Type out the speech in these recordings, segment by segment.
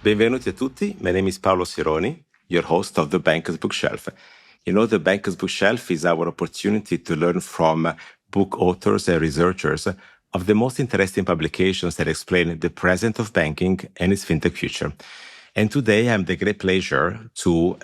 Benvenuti a tutti. My name is Paolo Sironi, your host of The Banker's Bookshelf. You know, The Banker's Bookshelf is our opportunity to learn from book authors and researchers of the most interesting publications that explain the present of banking and its fintech future. And today I have the great pleasure to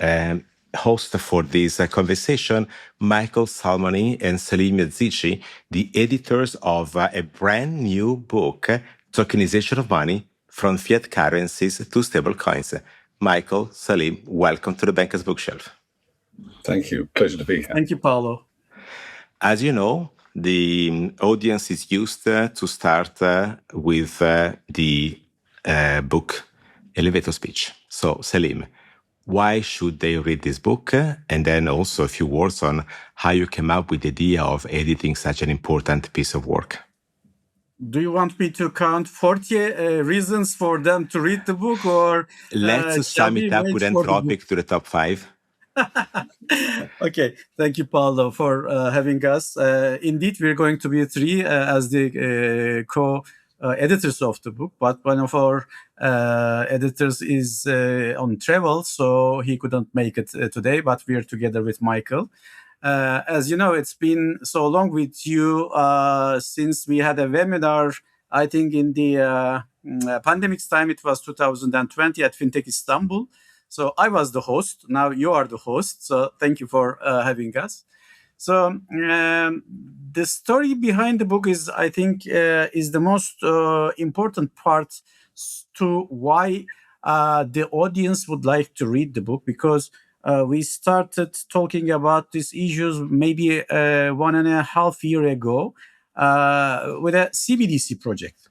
host for this conversation Michael Salmony and Selim Yazıci, the editors of a brand new book, Tokenization of Money, from fiat currencies to stablecoins. Michael, Selim, welcome to the Banker's Bookshelf. Thank you. Pleasure to be here. Thank you, Paolo. As you know, the audience is used to start with the book elevator speech. So, Selim, why should they read this book? And then also a few words on how you came up with the idea of editing such an important piece of work. Do you want me to count 40 reasons for them to read the book, or let's sum it up with Anthropic to the top 5? Okay, thank you, Paolo, for having us. Indeed, we're going to be three as the co-editors of the book, but one of our editors is on travel, so he couldn't make it today, but we're together with Michael. As you know, it's been so long with you since we had a webinar, I think in the pandemic's time, it was 2020 at Fintech Istanbul. So I was the host. Now you are the host. So thank you for having us. So the story behind the book is, I think, is the most important part to why the audience would like to read the book, because we started talking about these issues maybe 1.5 years ago with a CBDC project.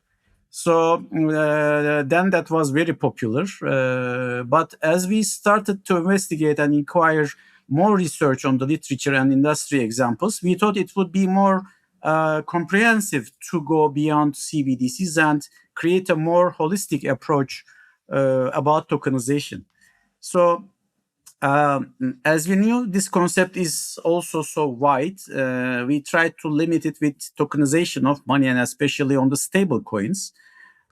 So then that was very popular. But as we started to investigate and inquire more research on the literature and industry examples, we thought it would be more comprehensive to go beyond CBDCs and create a more holistic approach about tokenization. So as we knew, this concept is also so wide. We tried to limit it with tokenization of money, and especially on the stable coins.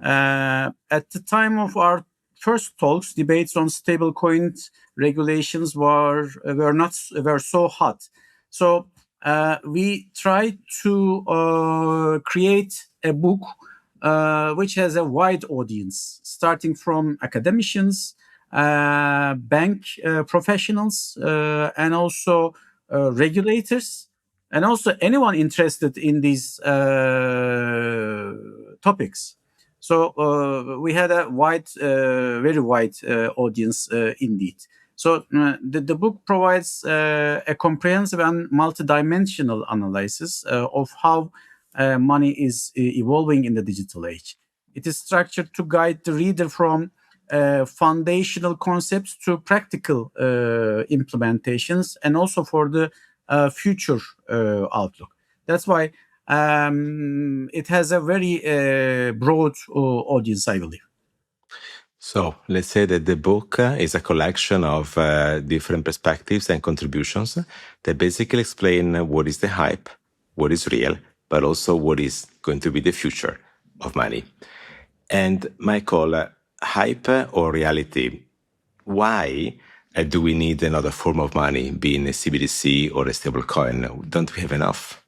At the time of our first talks, debates on stable coins regulations were so hot. So we tried to create a book which has a wide audience, starting from academicians, bank professionals, and also regulators, and also anyone interested in these topics. So we had a wide, very wide audience indeed. So the book provides a comprehensive and multidimensional analysis of how money is evolving in the digital age. It is structured to guide the reader from foundational concepts to practical implementations, and also for the future outlook. That's why it has a very broad audience, I believe. So let's say that the book is a collection of different perspectives and contributions that basically explain what is the hype, what is real, but also what is going to be the future of money. And Michael, hype or reality? Why do we need another form of money, being a CBDC or a stablecoin? Don't we have enough?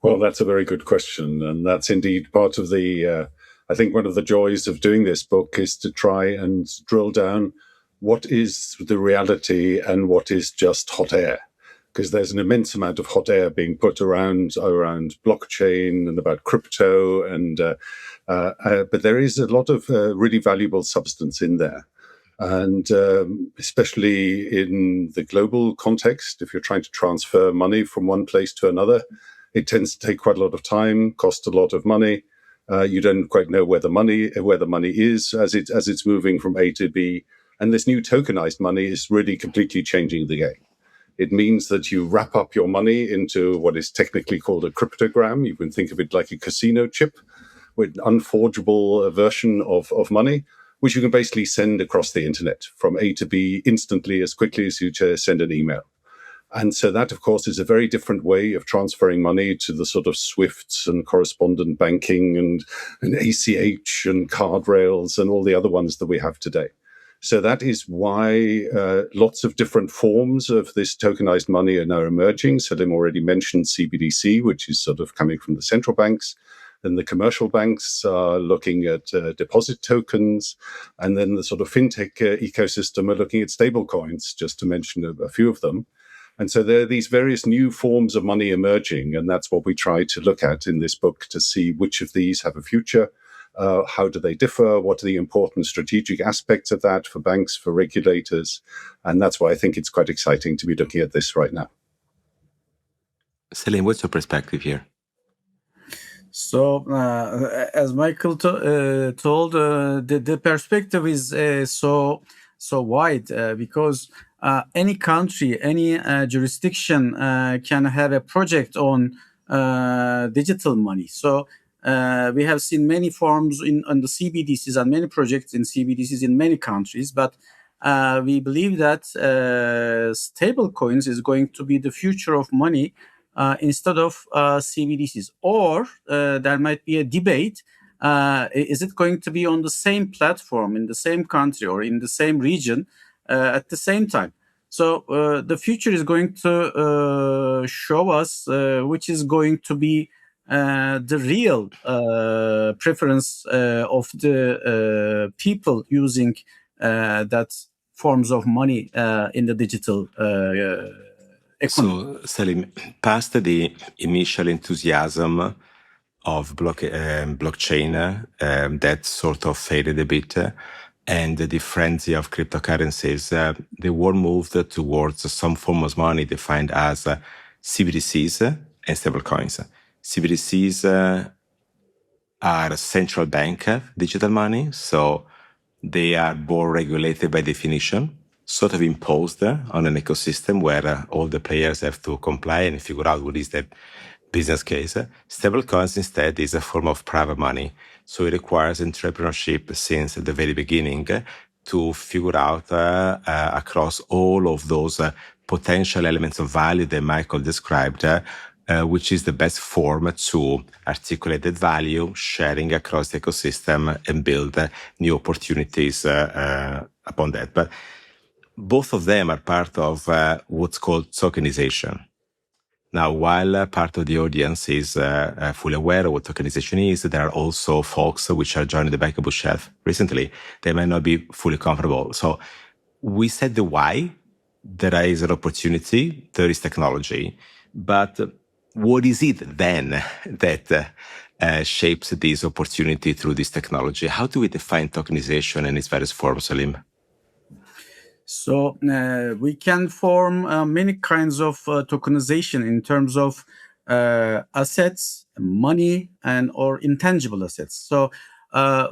Well, that's a very good question. And that's indeed part of the, I think one of the joys of doing this book is to try and drill down what is the reality and what is just hot air. Because there's an immense amount of hot air being put around blockchain and about crypto, and but there is a lot of really valuable substance in there. And especially in the global context, if you're trying to transfer money from one place to another, it tends to take quite a lot of time, cost a lot of money. You don't quite know where the money is as it's moving from A to B. And this new tokenized money is really completely changing the game. It means that you wrap up your money into what is technically called a cryptogram. You can think of it like a casino chip with an unforgeable version of money, which you can basically send across the internet from A to B instantly, as quickly as you send an email. And so that, of course, is a very different way of transferring money to the sort of SWIFTs and correspondent banking and ACH and card rails and all the other ones that we have today. So that is why lots of different forms of this tokenized money are now emerging. Selim already mentioned CBDC, which is sort of coming from the central banks. Then the commercial banks are looking at deposit tokens. And then the sort of fintech ecosystem are looking at stablecoins, just to mention a few of them. And so there are these various new forms of money emerging, and that's what we try to look at in this book to see which of these have a future, how do they differ, what are the important strategic aspects of that for banks, for regulators, and that's why I think it's quite exciting to be looking at this right now. Selim, what's your perspective here? So, as Michael told, the perspective is so wide because any country, any jurisdiction can have a project on digital money. So we have seen many forms on the CBDCs and many projects in CBDCs in many countries, but we believe that stablecoins is going to be the future of money instead of CBDCs. Or there might be a debate. Is it going to be on the same platform, in the same country, or in the same region at the same time? So the future is going to show us which is going to be the real preference of the people using that forms of money in the digital economy. So, Selim, past the initial enthusiasm of blockchain that sort of faded a bit, and the frenzy of cryptocurrencies, the world moved towards some form of money defined as CBDCs and stablecoins. CBDCs are central bank digital money, so they are more regulated by definition, sort of imposed on an ecosystem where all the players have to comply and figure out what is their business case. Stablecoins instead is a form of private money, so it requires entrepreneurship since the very beginning to figure out across all of those potential elements of value that Michael described, which is the best form to articulate that value, sharing across the ecosystem and build new opportunities upon that. But both of them are part of what's called tokenization. Now, while part of the audience is fully aware of what tokenization is, there are also folks which are joining the Bank Bookshelf recently. They might not be fully comfortable. So we said the why. There is an opportunity, there is technology. But what is it then that shapes this opportunity through this technology? How do we define tokenization in its various forms, Selim? So we can form many kinds of tokenization in terms of assets, money, and or intangible assets. So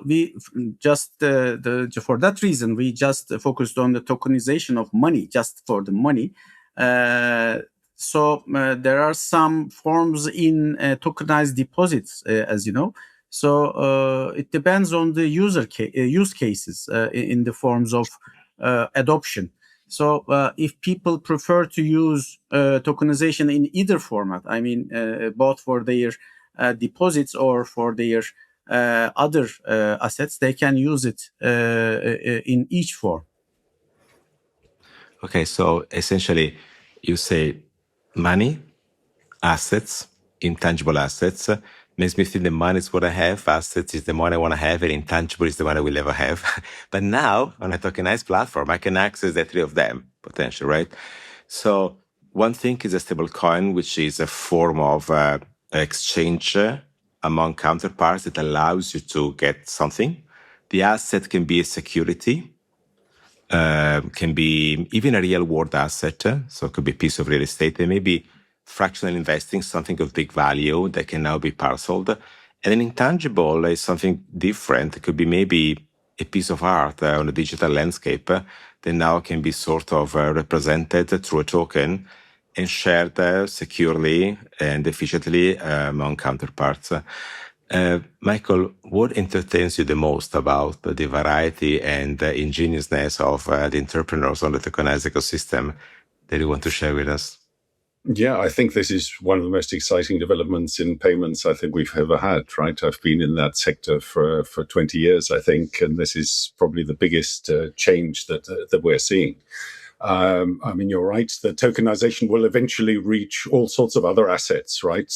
we just for that reason we just focused on the tokenization of money, just for the money. So there are some forms in tokenized deposits, as you know. So it depends on the use cases in the forms of adoption. So if people prefer to use tokenization in either format, I mean, both for their deposits or for their other assets, they can use it in each form. Okay, so essentially you say money, assets, intangible assets. Makes me think the money is what I have, assets is the money I want to have, and intangible is the money I will ever have. But now, on a tokenized platform, I can access the three of them, potentially, right? So one thing is a stablecoin, which is a form of exchange among counterparts that allows you to get something. The asset can be a security, can be even a real-world asset, so it could be a piece of real estate, and maybe fractional investing, something of big value that can now be parceled. And an intangible is something different. It could be maybe a piece of art on a digital landscape that now can be sort of represented through a token and shared securely and efficiently among counterparts. Michael, what entertains you the most about the variety and ingeniousness of the entrepreneurs on the tokenized ecosystem that you want to share with us? Yeah, I think this is one of the most exciting developments in payments I think we've ever had, right? I've been in that sector for 20 years, I think, and this is probably the biggest change that we're seeing. I mean, you're right. The tokenization will eventually reach all sorts of other assets, right?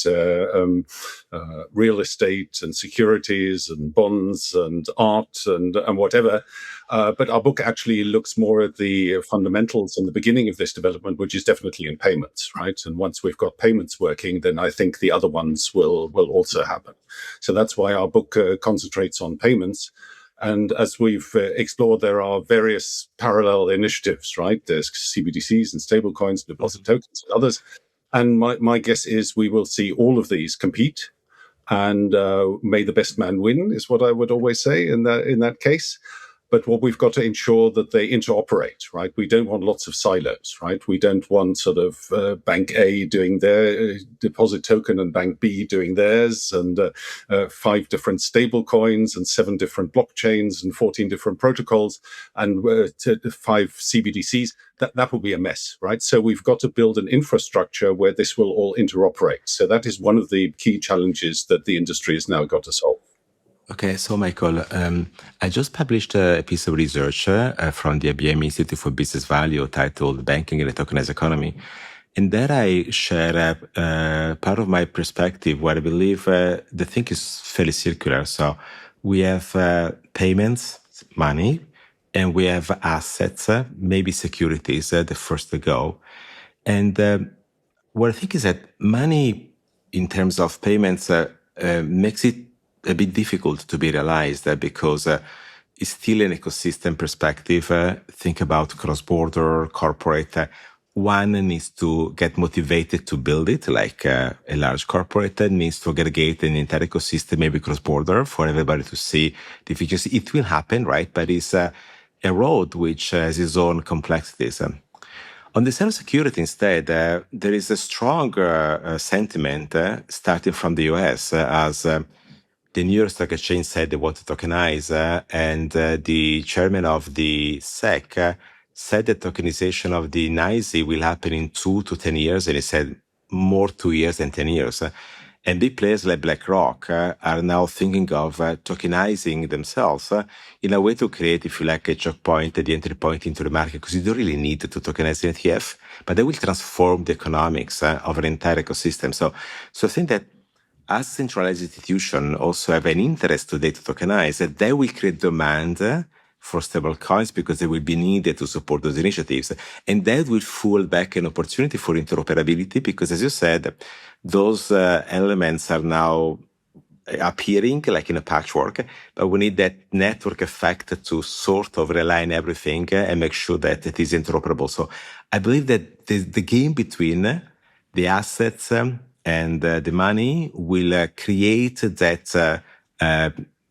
Real estate and securities and bonds and art and whatever. But our book actually looks more at the fundamentals and the beginning of this development, which is definitely in payments, right? And once we've got payments working, then I think the other ones will also happen. So that's why our book concentrates on payments. And as we've explored, there are various parallel initiatives, right? There's CBDCs and stablecoins, deposit tokens, and others. And my guess is we will see all of these compete, and may the best man win is what I would always say in that case. But what we've got to ensure that they interoperate, right? We don't want lots of silos, right? We don't want sort of Bank A doing their deposit token and Bank B doing theirs, and 5 different stable coins and 7 different blockchains and 14 different protocols and 5 CBDCs. That will be a mess, right? So we've got to build an infrastructure where this will all interoperate. So that is one of the key challenges that the industry has now got to solve. Okay, so Michael, I just published a piece of research from the IBM Institute for Business Value titled Banking in a Tokenized Economy. And there I share part of my perspective where I believe the thing is fairly circular. So we have payments, money, and we have assets, maybe securities, the first to go. And what I think is that money, in terms of payments, makes it a bit difficult to be realized because it's still an ecosystem perspective. Think about cross-border, corporate. One needs to get motivated to build it, like a large corporate needs to aggregate an entire ecosystem, maybe cross-border, for everybody to see the features. It will happen, right? But it's a road which has its own complexities. On the side of security, instead, there is a strong sentiment starting from the US as the New York Stock Exchange said they want to tokenize, and the chairman of the SEC said that tokenization of the NYSE will happen in 2 to 10 years, and he said more 2 years than 10 years. And big players like BlackRock are now thinking of tokenizing themselves in a way to create, if you like, a choke point, the entry point into the market, because you don't really need to tokenize an ETF, but they will transform the economics of an entire ecosystem. So I think that as centralized institutions also have an interest today to tokenize, that they will create demand for stable coins because they will be needed to support those initiatives. And that will fuel back an opportunity for interoperability because, as you said, those elements are now appearing like in a patchwork, but we need that network effect to sort of rely on everything and make sure that it is interoperable. So I believe that the game between the assets and the money will create that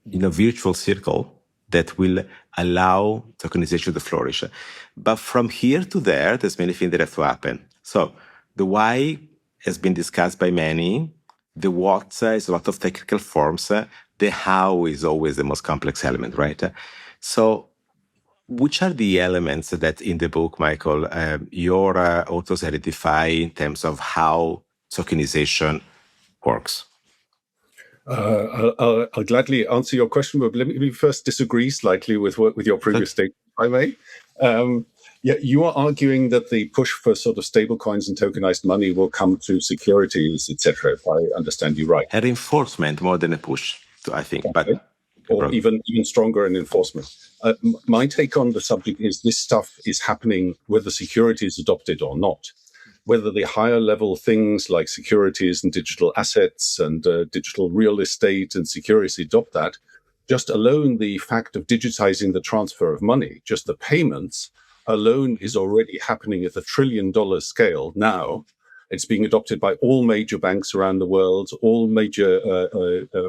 virtual circle that will allow tokenization to flourish. But from here to there, there's many things that have to happen. So the why has been discussed by many. The what is a lot of technical forms. The how is always the most complex element, right? So which are the elements that in the book, Michael, your authors identify in terms of how tokenization works? I'll gladly answer your question, but let me first disagree slightly with your previous statement, if I may. You are arguing that the push for sort of stable coins and tokenized money will come through securities, etc., if I understand you right. A reinforcement more than a push, I think. Okay. But or even stronger in enforcement. My take on the subject is this stuff is happening whether security is adopted or not. Whether the higher level things like securities and digital assets and digital real estate and securities adopt that, just alone the fact of digitizing the transfer of money, just the payments alone is already happening at the $1 trillion scale now. It's being adopted by all major banks around the world. All major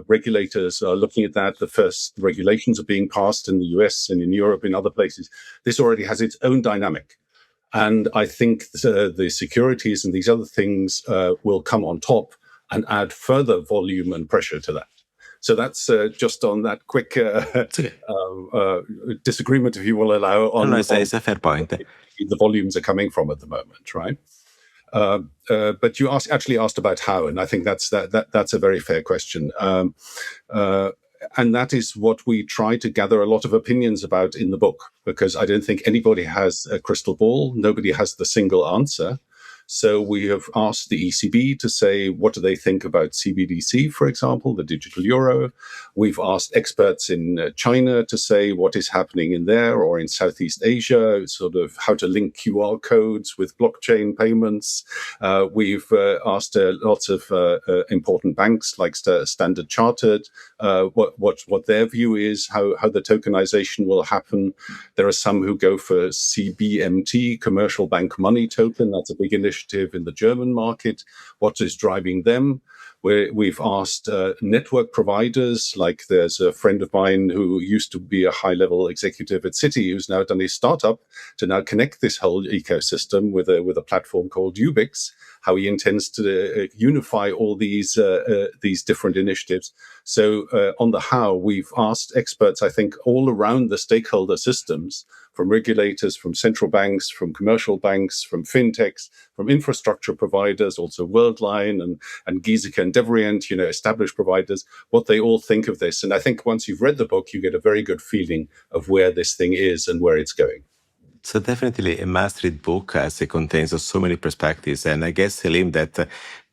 regulators are looking at that. The first regulations are being passed in the US and in Europe, in other places. This already has its own dynamic. And I think the securities and these other things will come on top and add further volume and pressure to that. So that's just on that quick disagreement, if you will allow. It's a fair point. The volumes are coming from at the moment, right? But you actually asked about how, and I think that's a very fair question. And that is what we try to gather a lot of opinions about in the book, because I don't think anybody has a crystal ball. Nobody has the single answer. So we have asked the ECB to say, what do they think about CBDC, for example, the digital euro? We've asked experts in China to say what is happening in there, or in Southeast Asia, sort of how to link QR codes with blockchain payments. We've asked lots of important banks like Standard Chartered what their view is, how the tokenization will happen. There are some who go for CBMT, commercial bank money token. That's a big initiative in the German market. What is driving them? We've asked network providers, like there's a friend of mine who used to be a high-level executive at Citi, who's now done a startup to now connect this whole ecosystem with a platform called Ubix, how he intends to unify all these different initiatives. So on the how, we've asked experts, I think, all around the stakeholder systems, from regulators, from central banks, from commercial banks, from fintechs, from infrastructure providers, also Worldline and Giesecke and Devrient, established providers, what they all think of this. And I think once you've read the book, you get a very good feeling of where this thing is and where it's going. So definitely a must-read book, as it contains so many perspectives. And I guess, Selim, that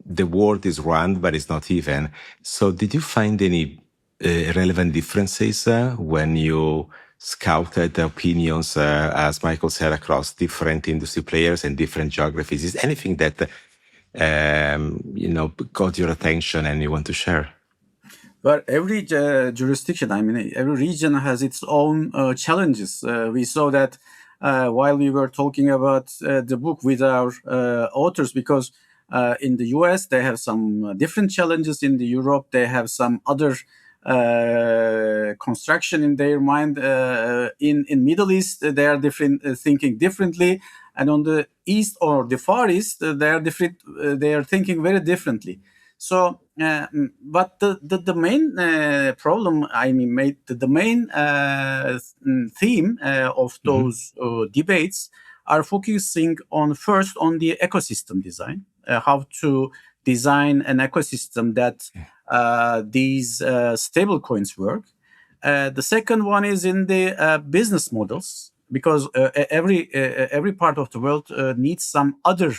the world is round, but it's not even. So did you find any relevant differences when you scouted the opinions, as Michael said, across different industry players and different geographies? Is anything that, caught your attention and you want to share? Well, every jurisdiction, every region has its own challenges. We saw that while we were talking about the book with our authors, because in the US, they have some different challenges. In the Europe, they have some other construction in their mind. In Middle East, they are different, thinking differently. And on the East or the Far East, they are different. They are thinking very differently. So, but the main problem, the main theme of those debates are focusing on first on the ecosystem design, how to design an ecosystem that these stablecoins work. The second one is in the business models, because every part of the world needs some other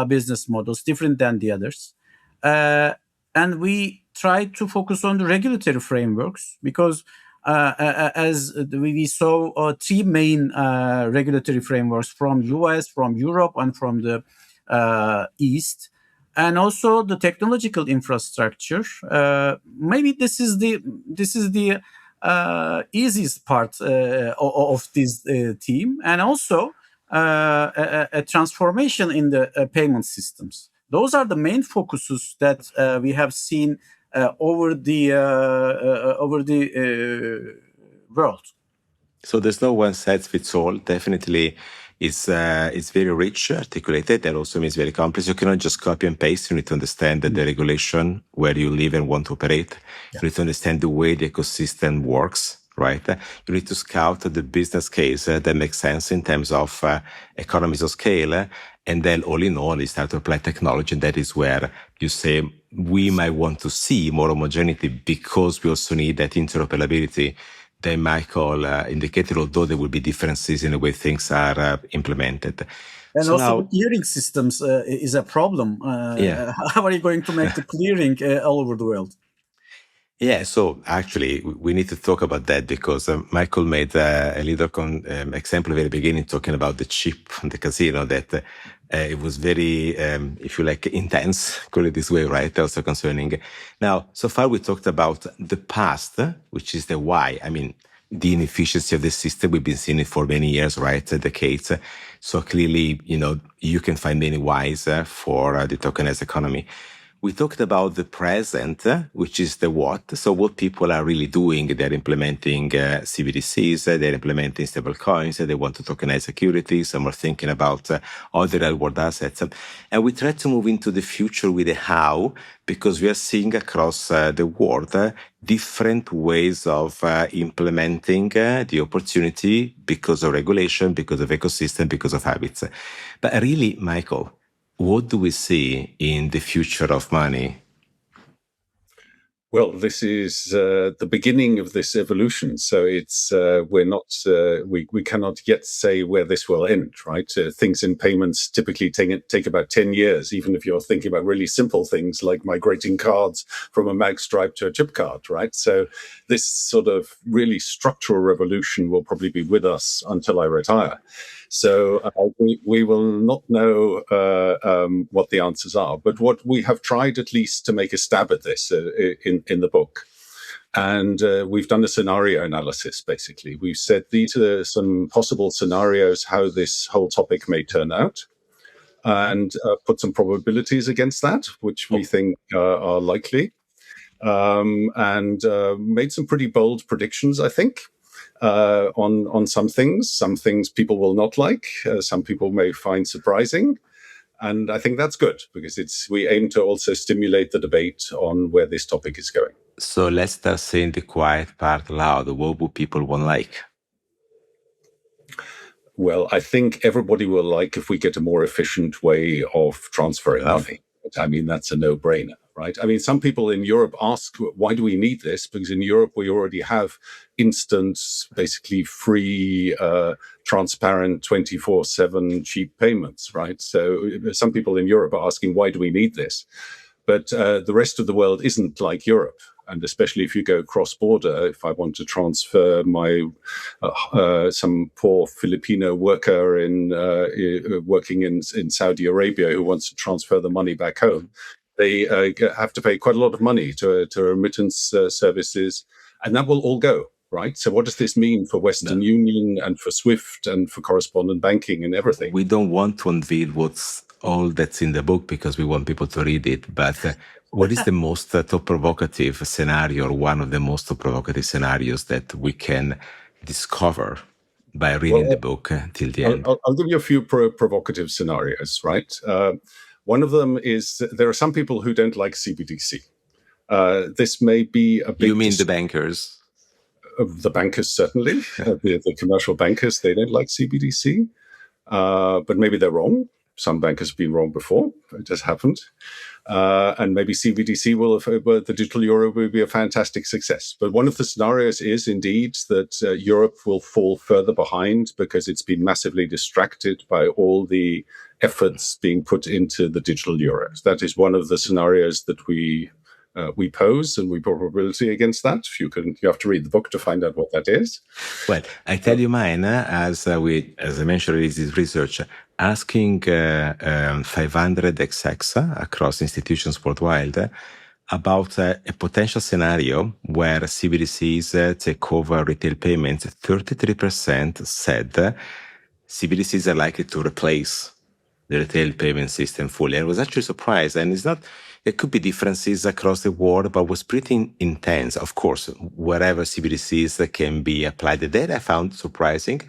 business models different than the others. And we try to focus on the regulatory frameworks, because as we saw three main regulatory frameworks from US, from Europe, and from the East, and also the technological infrastructure. Maybe this is the easiest part of this theme, and also a transformation in the payment systems. Those are the main focuses that we have seen over the world. So there's no one size fits all. Definitely, it's very rich, articulated. That also means very complex. You cannot just copy and paste. You need to understand the regulation, where you live and want to operate. Yeah. You need to understand the way the ecosystem works. Right? You need to scout the business case that makes sense in terms of economies of scale. And then all in all, you start to apply technology. And that is where you say we might want to see more homogeneity, because we also need that interoperability that Michael indicated, although there will be differences in the way things are implemented. And so also now, the clearing systems is a problem. How are you going to make the clearing all over the world? Yeah, so actually, we need to talk about that, because Michael made a little example at the very beginning, talking about the chip and the casino, that it was very, if you like, intense, call it this way, right? Also concerning. Now, so far we talked about the past, which is the why. I mean, the inefficiency of the system, we've been seeing it for many years, right? Decades. So clearly, you can find many whys for the tokenized economy. We talked about the present, which is the what. So what people are really doing, they're implementing CBDCs, they're implementing stablecoins, they want to tokenize securities, some are thinking about other real-world assets. And we try to move into the future with the how, because we are seeing across the world different ways of implementing the opportunity, because of regulation, because of ecosystem, because of habits. But really, Michael, what do we see in the future of money? Well, this is the beginning of this evolution. So it's we cannot yet say where this will end, right? Things in payments typically take about 10 years, even if you're thinking about really simple things like migrating cards from a mag stripe to a chip card, right? So this sort of really structural revolution will probably be with us until I retire. So we will not know what the answers are, but what we have tried at least to make a stab at this in the book. And we've done a scenario analysis, basically. We've said these are some possible scenarios how this whole topic may turn out, and put some probabilities against that, which we think are likely, and made some pretty bold predictions, I think. On some things people will not like, some people may find surprising, and I think that's good because we aim to also stimulate the debate on where this topic is going. So let's start saying the quiet part loud. What would people won't like? Well, I think everybody will like if we get a more efficient way of transferring money. I mean, that's a no-brainer, right? I mean, some people in Europe ask, why do we need this? Because in Europe, we already have instant, basically free, transparent, 24/7 cheap payments, right? So some people in Europe are asking, why do we need this? But the rest of the world isn't like Europe. And especially if you go cross-border, if I want to transfer my some poor Filipino worker working in Saudi Arabia who wants to transfer the money back home, they have to pay quite a lot of money to remittance services, and that will all go, right? So what does this mean for Western Union and for SWIFT and for correspondent banking and everything? We don't want to unveil what's all that's in the book because we want people to read it, but what is the most thought-provocative scenario, or one of the most thought-provocative scenarios that we can discover by reading the book till the end? I'll give you a few provocative scenarios, right? One of them is there are some people who don't like CBDC. This may be a big... You mean the bankers? The bankers, certainly. The commercial bankers, they don't like CBDC. But maybe they're wrong. Some bankers have been wrong before. It just happened. And maybe CBDC the digital euro will be a fantastic success. But one of the scenarios is indeed that Europe will fall further behind because it's been massively distracted by all the efforts being put into the digital euros. That is one of the scenarios that we pose, and we put probability against that. You have to read the book to find out what that is. Well, I tell you mine, as I mentioned, is this research asking 500 execs across institutions worldwide about a potential scenario where CBDCs take over retail payments. 33% said CBDCs are likely to replace the retail payment system fully. I was actually surprised, and there could be differences across the world, but was pretty intense. Of course, wherever CBDCs can be applied, the data I found surprising.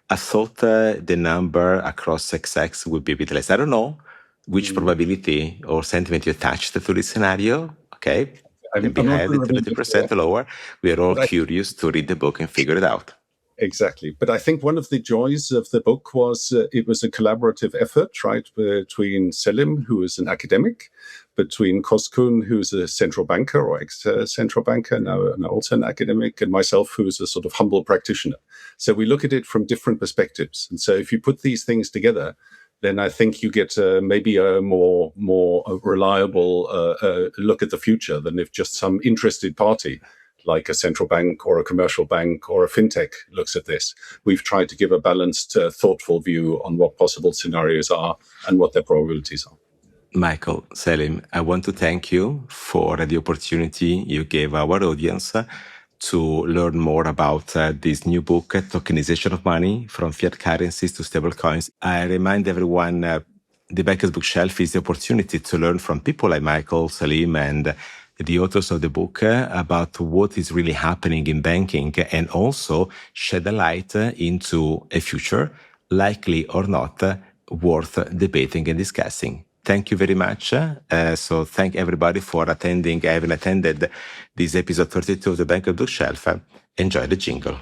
I thought the number across execs would be a bit less. I don't know which probability or sentiment you attached to this scenario. Okay, maybe higher than 30%, lower. We are all curious to read the book and figure it out. Exactly. But I think one of the joys of the book was it was a collaborative effort, right, between Selim, who is an academic, between Koskun, who's a central banker or ex-central banker, now also an academic, and myself, who's a sort of humble practitioner. So we look at it from different perspectives. And so if you put these things together, then I think you get maybe a more reliable look at the future than if just some interested party like a central bank or a commercial bank or a fintech looks at this. We've tried to give a balanced, thoughtful view on what possible scenarios are and what their probabilities are. Michael, Selim, I want to thank you for the opportunity you gave our audience to learn more about this new book, Tokenization of Money, from fiat currencies to stablecoins. I remind everyone the Banker's Bookshelf is the opportunity to learn from people like Michael, Selim, and the authors of the book about what is really happening in banking, and also shed a light into a future, likely or not, worth debating and discussing. Thank you very much. So thank everybody for attending. I haven't attended this episode 32 of the Banker's Bookshelf. Enjoy the jingle.